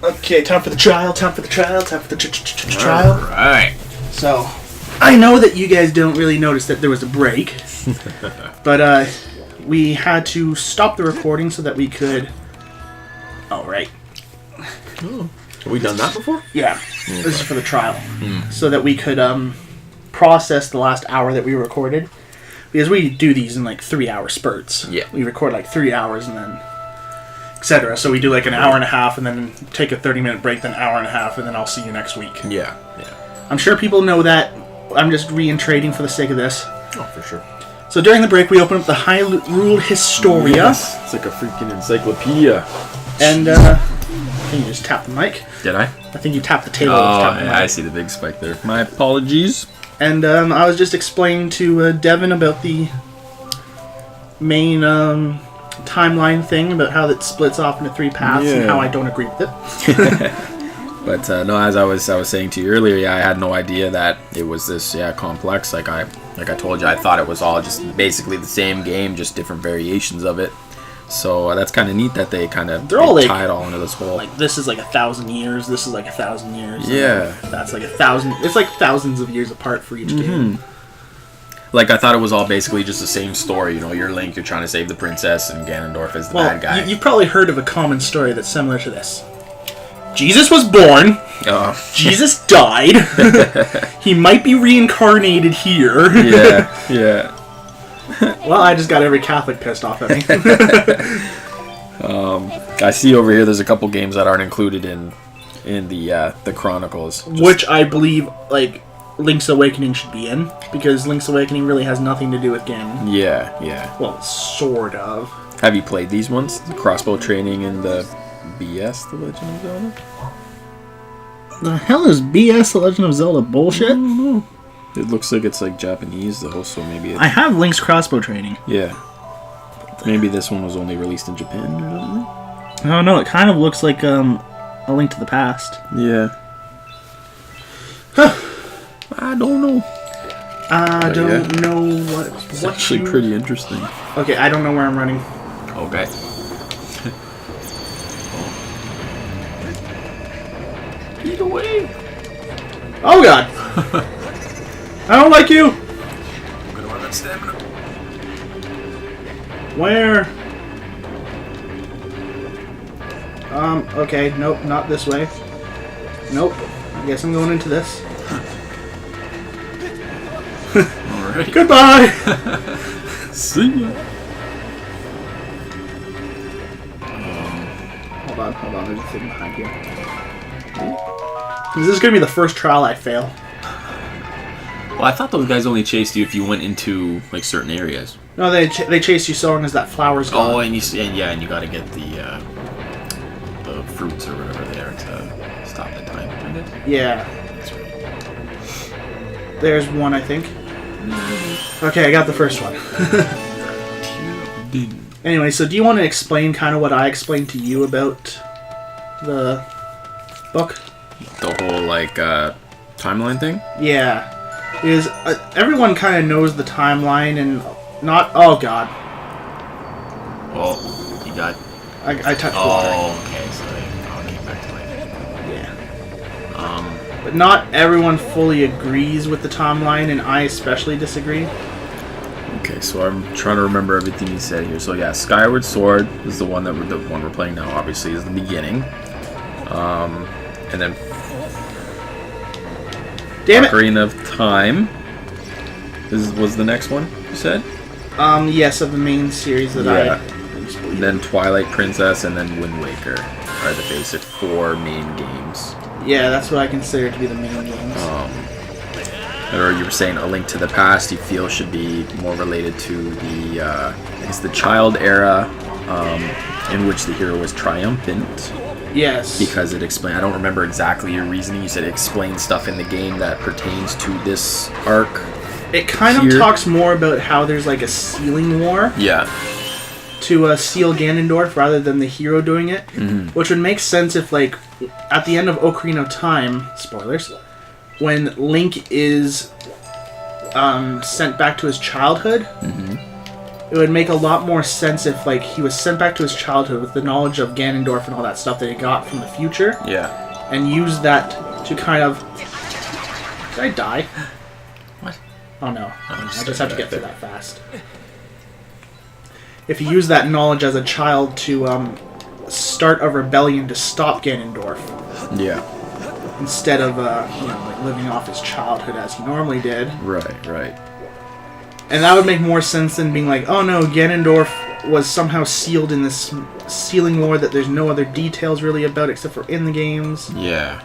Okay, time for the trial. Time for the trial. All right. So, I know that you guys don't really notice that there was a break, but we had to stop the recording so that we could. Oh, right. Oh. Have we done that before? Yeah. Okay. This is for the trial, so that we could process the last hour that we recorded, because we do these in like 3-hour spurts. Yeah. We record like 3 hours and then. Etc. So we do like an hour and a half and then take a 30-minute break, then an hour and a half, and then I'll see you next week. Yeah. I'm sure people know that. I'm just reiterating for the sake of this. Oh, for sure. So during the break, we open up the Hyrule Historia. Yes. It's like a freaking encyclopedia. And I think you just tapped the mic. Did I? I think you tapped the table. Oh, yeah, I see the big spike there. My apologies. And I was just explaining to Devin about the main timeline thing, about how it splits off into 3 paths and how I don't agree with it. But no, as I was saying to you earlier, I had no idea that it was this complex. Like I told you, I thought it was all just basically the same game, just different variations of it. So that's kind of neat that they kind of tie it all into this whole. Like this is like 1,000 years. This is like 1,000 years. Yeah. That's like 1,000. It's like thousands of years apart for each game. Like, I thought it was all basically just the same story. You know, you're Link, you're trying to save the princess, and Ganondorf is the bad guy. You've probably heard of a common story that's similar to this. Jesus was born. Jesus died. He might be reincarnated here. Yeah. Well, I just got every Catholic pissed off at me. I see over here there's a couple games that aren't included in the Chronicles. Which I believe, like, Link's Awakening should be in, because Link's Awakening really has nothing to do with Ganon. Yeah. Well, sort of. Have you played these ones? The crossbow training and the BS, The Legend of Zelda? The hell is BS, The Legend of Zelda bullshit? I don't know. It looks like it's like Japanese though, so maybe it's... I have Link's crossbow training. Yeah. Maybe this one was only released in Japan or something? I don't know, it kind of looks like A Link to the Past. Yeah. I don't know. I don't know what... It's actually pretty interesting. Okay, I don't know where I'm running. Okay. Get away! Oh god! I don't like you! I'm gonna run that stamina. Where? Okay, nope, not this way. Nope. I guess I'm going into this. Alright. Goodbye! See ya! Hold on, there's a thing behind here. This is gonna be the first trial I fail. Well, I thought those guys only chased you if you went into, like, certain areas. No, they chase you so long as that flower's gone. Oh, and you gotta get the fruits or whatever they are to stop the time, I guess? Yeah. That's right. There's one, I think. Okay, I got the first one. Anyway, so do you want to explain kind of what I explained to you about the book? The whole, like, timeline thing? Yeah. Because everyone kind of knows the timeline and not... Oh, God. Well, you got... I touched water. Oh, okay, so they came back to life. Yeah. But not everyone fully agrees with the timeline, and I especially disagree. Okay, so I'm trying to remember everything you said here. So yeah, Skyward Sword is the one we're playing now. Obviously, is the beginning, and then Ocarina of Time was the next one you said. Yes, of the main series that I. And then Twilight Princess, and then Wind Waker are the basic 4 main games. Yeah, that's what I consider to be the main games. Or you were saying A Link to the Past you feel should be more related to the, I guess the child era, in which the hero was triumphant. Yes. Because it explains, I don't remember exactly your reasoning, you said it explains stuff in the game that pertains to this arc. It kind of talks more about how there's like a sealing war. Yeah. To seal Ganondorf rather than the hero doing it. Mm-hmm. Which would make sense if, like, at the end of Ocarina of Time, spoilers, when Link is sent back to his childhood, it would make a lot more sense if like he was sent back to his childhood with the knowledge of Ganondorf and all that stuff that he got from the future. Yeah. And use that to kind of... Did I die? What? Oh no. I'm I just have to get through that fast. If he used that knowledge as a child to start a rebellion to stop Ganondorf. Yeah. Instead of like living off his childhood as he normally did. Right. And that would make more sense than being like, oh no, Ganondorf was somehow sealed in this sealing lore that there's no other details really about except for in the games. Yeah.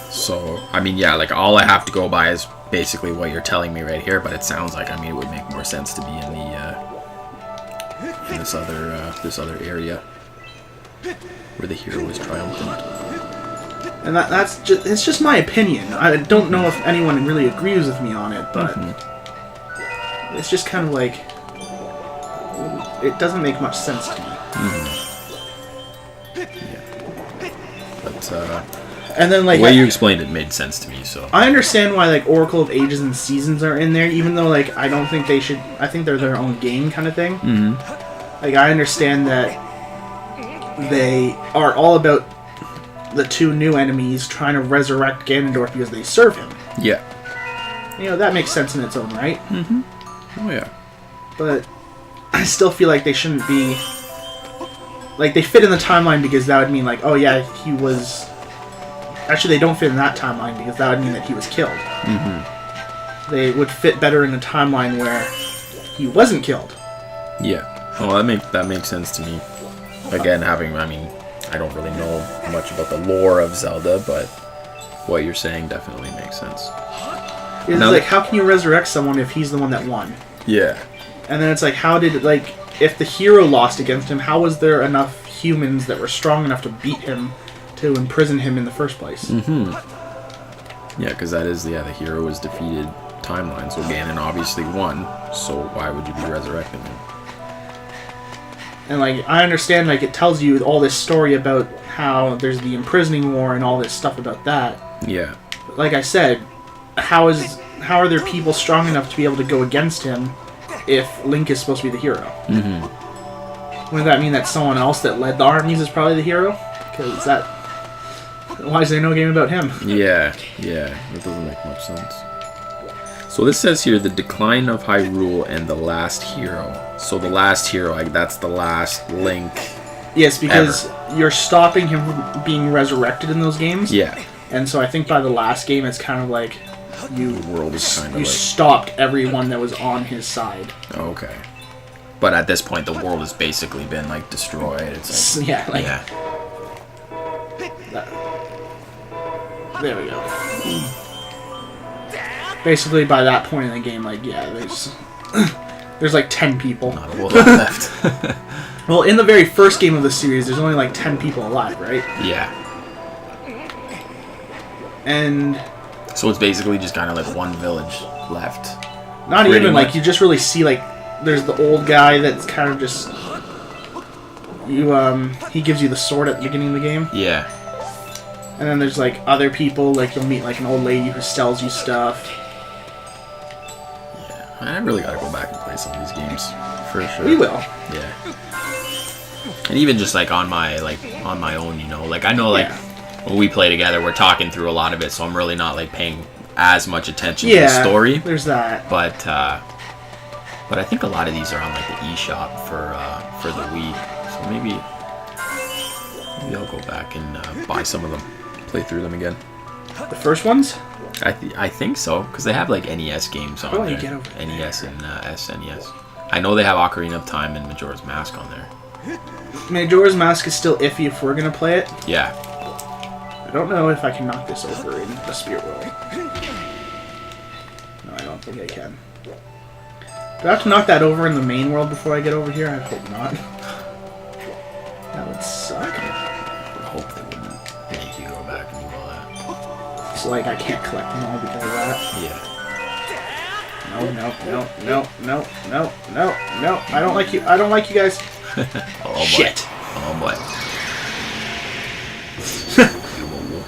So, I mean, yeah, like all I have to go by is basically what you're telling me right here, but it sounds like, I mean, it would make more sense to be in the in this other area where the hero is triumphant. And it's just my opinion. I don't know if anyone really agrees with me on it, but it's just kind of like it doesn't make much sense to me. Yeah. But and then like the way you explained it made sense to me, so I understand why like Oracle of Ages and Seasons are in there, even though like I don't think they should. I think they're their own game kind of thing. Like I understand that they are all about the two new enemies trying to resurrect Ganondorf because they serve him. yeah. That makes sense in its own right. Oh yeah. But I still feel like they shouldn't be... Like, they fit in the timeline because that would mean, like, oh yeah, he was... Actually, they don't fit in that timeline because that would mean that he was killed. They would fit better in a timeline where he wasn't killed. Yeah. Well, that makes sense to me. Again, I don't really know much about the lore of Zelda, but what you're saying definitely makes sense. It's like, how can you resurrect someone if he's the one that won? Yeah. And then it's like, how did it, like, if the hero lost against him, how was there enough humans that were strong enough to beat him to imprison him in the first place? Yeah, because that is, the hero was defeated timeline, so Ganon obviously won, so why would you be resurrecting him? And, like, I understand, like, it tells you all this story about how there's the imprisoning war and all this stuff about that. Yeah. But like I said, how are there people strong enough to be able to go against him if Link is supposed to be the hero? Wouldn't that mean that someone else that led the armies is probably the hero? Because why is there no game about him? Yeah, that doesn't make much sense. So this says here, the decline of Hyrule and the last hero. So the last hero, like that's the last Link. Yes, because you're stopping him from being resurrected in those games. Yeah. And so I think by the last game, it's kind of like the world is kind of like... stopped everyone that was on his side. Okay. But at this point, the world has basically been like destroyed. It's like, yeah. There we go. Basically, by that point in the game, like, yeah, there's like 10 people. Not a whole lot left. Well, in the very first game of the series, there's only like 10 people alive, right? Yeah. And so it's basically just kind of like one village left. Not even, like, you just really see, like, there's the old guy that's kind of just... he gives you the sword at the beginning of the game. Yeah. And then there's, like, other people, like, you'll meet, like, an old lady who sells you stuff. Yeah. I really gotta go back and play some of these games. For sure. We will. Yeah. And even just, like, on my own, like, I know, like... Yeah. When we play together, we're talking through a lot of it, so I'm really not like paying as much attention to the story. There's that. But I think a lot of these are on like the eShop for the Wii, so maybe I'll go back and buy some of them, play through them again. The first ones? I think so, because they have like NES games on there. Get over NES and SNES. I know they have Ocarina of Time and Majora's Mask on there. Majora's Mask is still iffy if we're gonna play it. Yeah. I don't know if I can knock this over in the Spirit World. No, I don't think I can. Do I have to knock that over in the main world before I get over here? I hope not. That would suck. I would hope they wouldn't make you go back and do all that. So, like, I can't collect them all because of that? Yeah. No. I don't like you. I don't like you guys. Oh, shit. Oh, boy.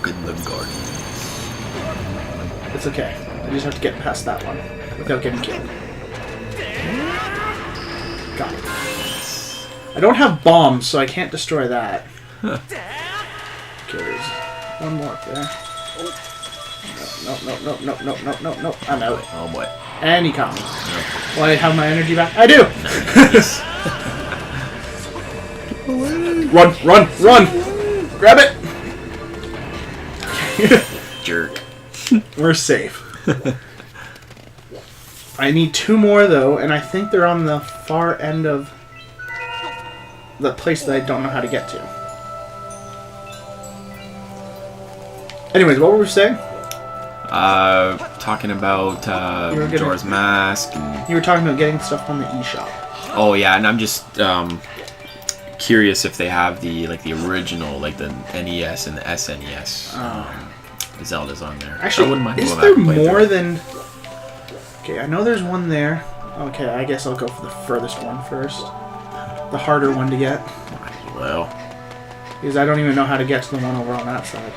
In the garden. It's okay. I just have to get past that one without getting killed. I don't have bombs, so I can't destroy that. Huh. Okay, there's one more up there. No. I'm out. Oh boy. And he comes. Will I have my energy back? I do! Run! Grab it! Jerk. We're safe. I need 2 more, though, and I think they're on the far end of the place that I don't know how to get to. Anyways, what were we saying? Talking about were gonna- Majora's Mask. And, You were talking about getting stuff from the eShop. oh yeah, and I'm just curious if they have the original, like the NES and the SNES. Zelda's on there. I Actually, wouldn't mind is going there back and playing more through it. than... Okay, I know there's one there. Okay, I guess I'll go for the furthest one first. The harder one to get. Well, Because I don't even know how to get to the one over on that side.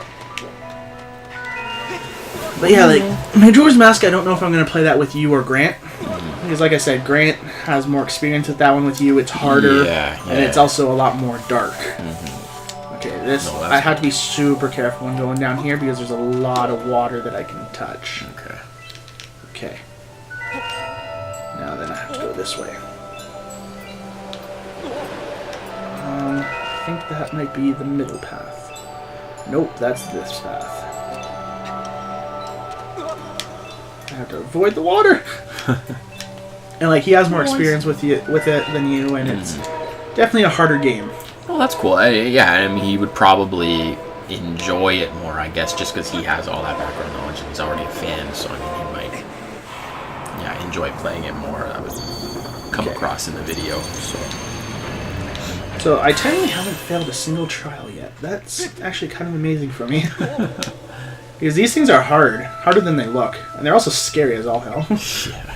But yeah, like, Majora's Mask, I don't know if I'm going to play that with you or Grant. Because like I said, Grant has more experience with that one with you. It's harder. And it's also a lot more dark. Okay, this, No, I have to be super careful when going down here because there's a lot of water that I can touch. Okay. Okay. Now then I have to go this way. I think that might be the middle path. Nope, that's this path. I have to avoid the water. And like he has more experience with it than you, and it's definitely a harder game. Well, that's cool. Yeah, I mean, he would probably enjoy it more, I guess, just because he has all that background knowledge and he's already a fan. So I mean, he might, enjoy playing it more. That would come across in the video. So I technically haven't failed a single trial yet. That's actually kind of amazing for me. Because these things are harder than they look, and they're also scary as all hell. Yeah.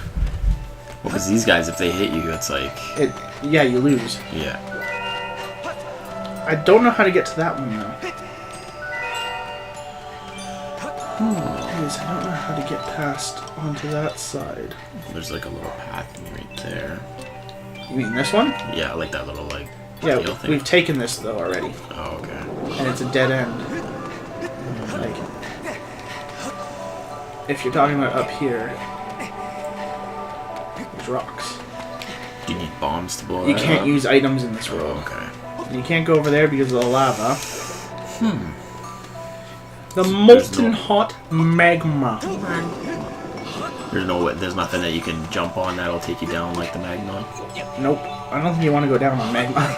Well, because these guys, if they hit you, it's like... Yeah, you lose. Yeah. I don't know how to get to that one, though. Anyways, I don't know how to get past onto that side. There's like a little path right there. You mean this one? Yeah, like that little, like... Yeah, deal thing. we've taken this, though, already. Oh, okay. And it's a dead end. Like, if you're talking about up here, there's rocks. Do you need bombs to blow You that can't up? use items in this Oh, room. okay. And you can't go over there because of the lava. The molten hot magma. There's nothing that you can jump on that'll take you down like the magma. Nope. I don't think you want to go down on magma.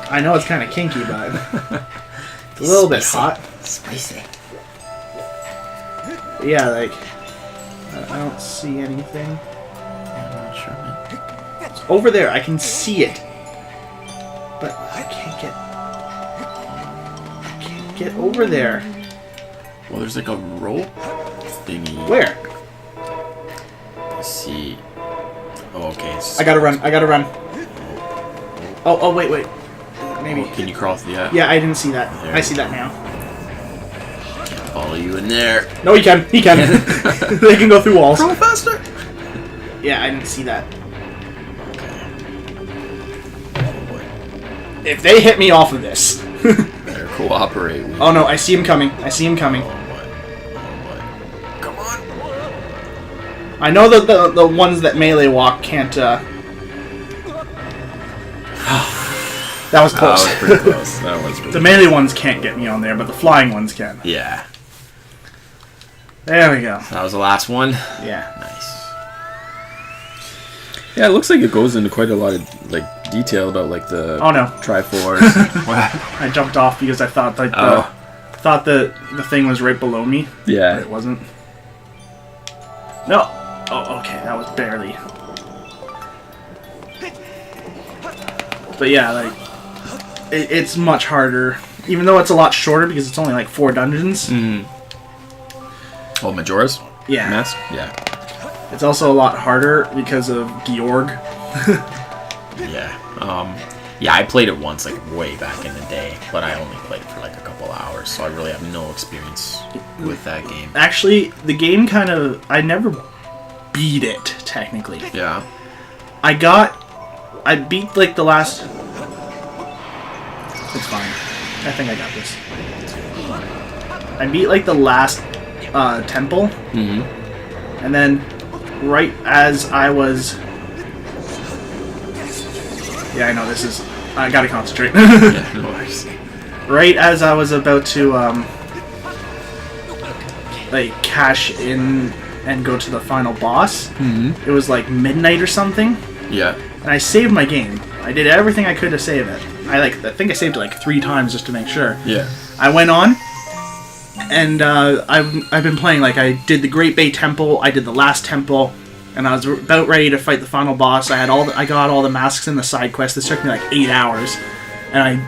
I know it's kind of kinky, but it's a little bit hot. Spicy. Yeah, like, I don't see anything. I'm not sure, man. It's over there. I can see it. But I can't get over there. Well, there's like a rope thingy. Where? Let's see. Oh, okay. I gotta run. Oh, wait. Maybe. Oh, can you crawl through that? Yeah, I didn't see that. There I we see that now. Can't follow you in there. No, he can. They can go through walls. Crawl faster. Yeah, I didn't see that. Okay. Oh boy. If they hit me off of this. Better cooperate with Oh no, I see him coming. Oh boy. Come on. I know that the ones that melee walk can't, That was close. That was pretty close. The melee ones can't get me on there, but the flying ones can. Yeah. There we go. That was the last one. Yeah. Nice. Yeah, it looks like it goes into quite a lot of detail about the Oh no. Triforce. I jumped off because I thought that the thing was right below me. Yeah. But it wasn't. No. Oh, okay. That was barely. But yeah, it's much harder. Even though it's a lot shorter because it's only 4 dungeons. Oh, Majora's? Yeah. Mask? Yeah. It's also a lot harder because of Georg. Yeah. Yeah, I played it once, way back in the day, but I only played it for a couple hours, so I really have no experience with that game. Actually, the game I never beat it, technically. Yeah. I beat the last It's fine. I think I got this. I beat like the last temple, and then right as I was, yeah, I know this is. I gotta concentrate. Yeah, no worries. Right as I was about to like cash in and go to the final boss, it was like midnight or something. Yeah. And I saved my game. I did everything I could to save it. I think I saved it like 3 times just to make sure. Yeah. I went on, and I've been playing, like, I did the Great Bay Temple, I did the last temple, and I was about ready to fight the final boss. I got all the masks in the side quest. This took me like 8 hours, and I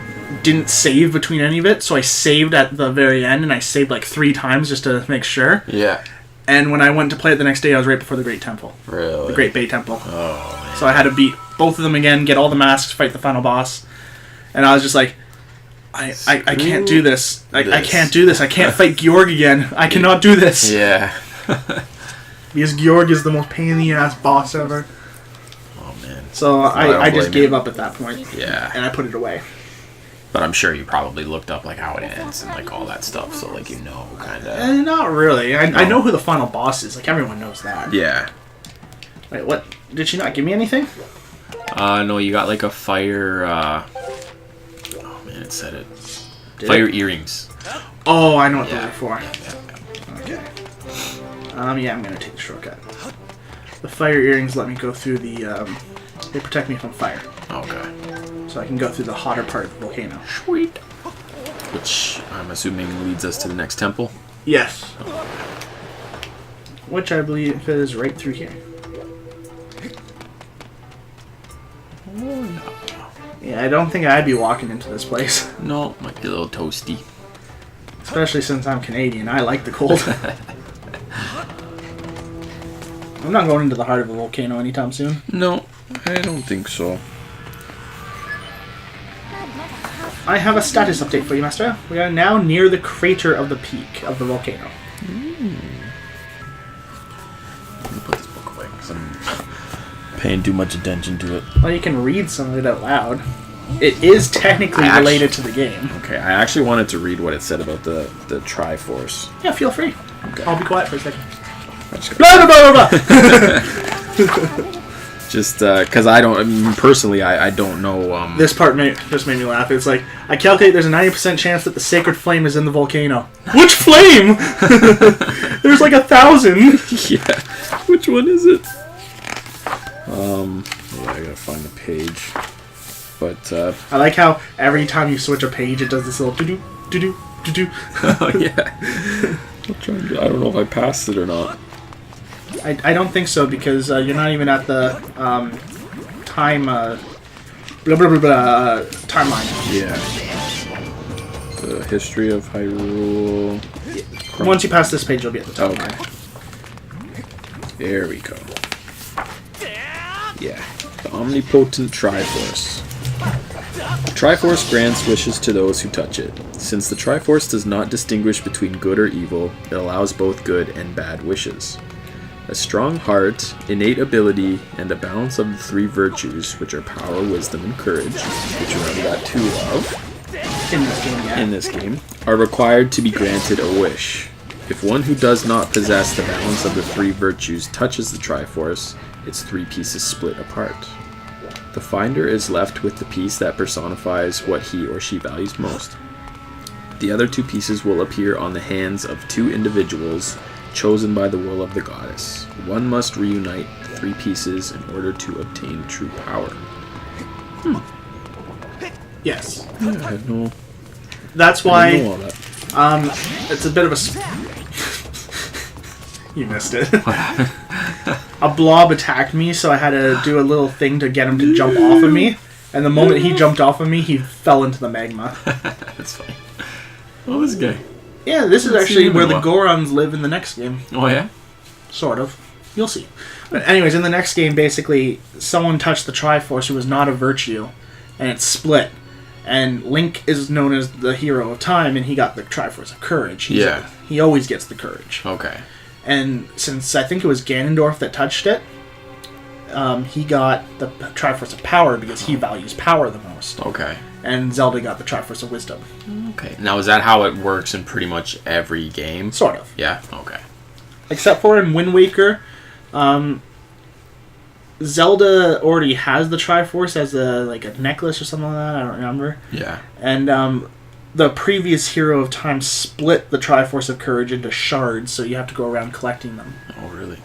didn't save between any of it, so I saved at the very end, and I saved like 3 times just to make sure. Yeah. And when I went to play it the next day, I was right before the Great Temple. Really? The Great Bay Temple. Oh, man. So I had to beat both of them again, get all the masks, fight the final boss. And I was just like, I can't do this. I can't do this. I can't fight Georg again. I cannot do this. Yeah. Because Georg is the most pain in the ass boss ever. Oh, man. So I just gave up at that point. Yeah. And I put it away. But I'm sure you probably looked up like how it ends and like all that stuff, so like you know kind of. Not really. I know who the final boss is. Like everyone knows that. Yeah. Wait, what? Did she not give me anything? No, you got like a fire. Oh man, it said it. Fire earrings. Oh, I know what those are for. Yeah. Okay. Yeah, I'm gonna take the shortcut. The fire earrings let me go through the. They protect me from fire. Okay. So I can go through the hotter part of the volcano. Sweet. Which I'm assuming leads us to the next temple. Yes. Which I believe is right through here. Oh, no. Yeah, I don't think I'd be walking into this place. No, might be a little toasty. Especially since I'm Canadian. I like the cold. I'm not going into the heart of a volcano anytime soon. No, I don't think so. I have a status update for you, Master. We are now near the crater of the peak of the volcano. Let me put this book away because I'm paying too much attention to it. Well, you can read some of it out loud. It is technically related to the game. Okay, I actually wanted to read what it said about the Triforce. Yeah, feel free. Okay. I'll be quiet for a second. Blah, Blah, blah, blah, blah. Just because personally, I don't know. This part just made me laugh. It's like, I calculate there's a 90% chance that the sacred flame is in the volcano. Which flame? There's like 1,000. Yeah. Which one is it? Yeah, I gotta find the page. But I like how every time you switch a page, it does this little doo-doo, doo-doo, doo-doo. Oh, yeah. I don't know if I passed it or not. I don't think so, because you're not even at the time blah blah blah blah timeline. Yeah. The history of Hyrule. Yeah. Once you pass this page, you'll be at the timeline. Okay. There we go. Yeah. The omnipotent Triforce. The Triforce grants wishes to those who touch it. Since the Triforce does not distinguish between good or evil, it allows both good and bad wishes. A strong heart, innate ability, and a balance of the 3 virtues, which are power, wisdom, and courage, which we already got 2 of In this game, are required to be granted a wish. If one who does not possess the balance of the 3 virtues touches the Triforce, its 3 pieces split apart. The finder is left with the piece that personifies what he or she values most. The other 2 pieces will appear on the hands of 2 individuals chosen by the will of the goddess. One must reunite the 3 pieces in order to obtain true power. Yes. Yeah, I had no. That's I why. didn't know all that. It's a bit of a. You missed it. A blob attacked me, so I had to do a little thing to get him to jump off of me. And the moment he jumped off of me, he fell into the magma. That's funny. Oh, this guy. Yeah, this is actually where the Gorons live in the next game. Oh, yeah? Sort of. You'll see. But anyways, in the next game, basically, someone touched the Triforce who was not a virtue, and it split. And Link is known as the hero of time, and he got the Triforce of Courage. He always gets the Courage. Okay. And since I think it was Ganondorf that touched it, he got the Triforce of Power because he values power the most. Okay. and Zelda got the Triforce of Wisdom. Okay. Now, is that how it works in pretty much every game? Sort of. Yeah? Okay. Except for in Wind Waker, Zelda already has the Triforce as a necklace or something like that. I don't remember. Yeah. And the previous Hero of Time split the Triforce of Courage into shards, so you have to go around collecting them. Oh, really?